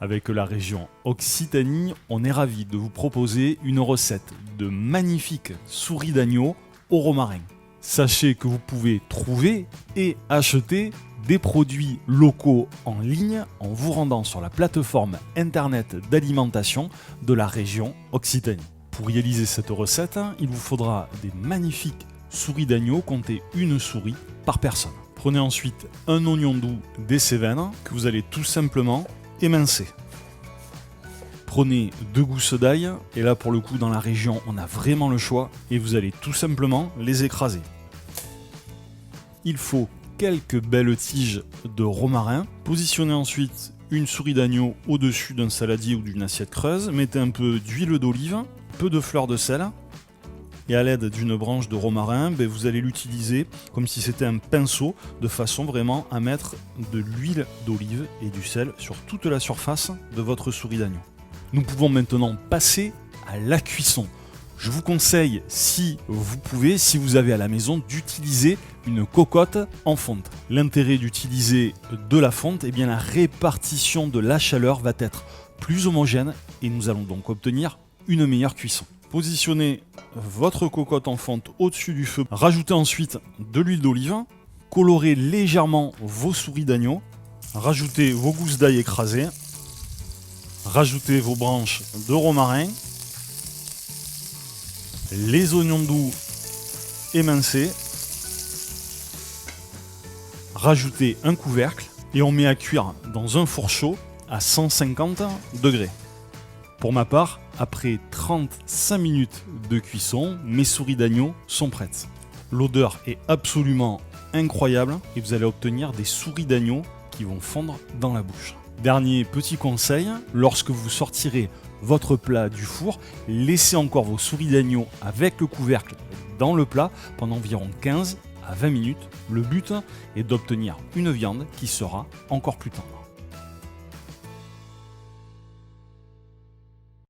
Avec la région Occitanie, on est ravi de vous proposer une recette de magnifiques souris d'agneau au romarin. Sachez que vous pouvez trouver et acheter des produits locaux en ligne en vous rendant sur la plateforme internet d'alimentation de la région Occitanie. Pour réaliser cette recette, il vous faudra des magnifiques souris d'agneau, comptez une souris par personne. Prenez ensuite un oignon doux, des cévennes que vous allez tout simplement émincer. Prenez 2 gousses d'ail, et là pour le coup dans la région on a vraiment le choix, et vous allez tout simplement les écraser. Il faut quelques belles tiges de romarin. Positionnez ensuite une souris d'agneau au-dessus d'un saladier ou d'une assiette creuse, mettez un peu d'huile d'olive, peu de fleur de sel, et à l'aide d'une branche de romarin, vous allez l'utiliser comme si c'était un pinceau, de façon vraiment à mettre de l'huile d'olive et du sel sur toute la surface de votre souris d'agneau. Nous pouvons maintenant passer à la cuisson. Je vous conseille, si vous pouvez, si vous avez à la maison, d'utiliser une cocotte en fonte. L'intérêt d'utiliser de la fonte, eh bien la répartition de la chaleur va être plus homogène et nous allons donc obtenir une meilleure cuisson. Positionnez votre cocotte en fonte au-dessus du feu. Rajoutez ensuite de l'huile d'olive. Colorez légèrement vos souris d'agneau. Rajoutez vos gousses d'ail écrasées. Rajoutez vos branches de romarin. Les oignons doux émincés. Rajoutez un couvercle et on met à cuire dans un four chaud à 150 degrés. Pour ma part, après 35 minutes de cuisson, mes souris d'agneau sont prêtes. L'odeur est absolument incroyable et vous allez obtenir des souris d'agneau qui vont fondre dans la bouche. Dernier petit conseil, lorsque vous sortirez votre plat du four, laissez encore vos souris d'agneau avec le couvercle dans le plat pendant environ 15 à 20 minutes. Le but est d'obtenir une viande qui sera encore plus tendre.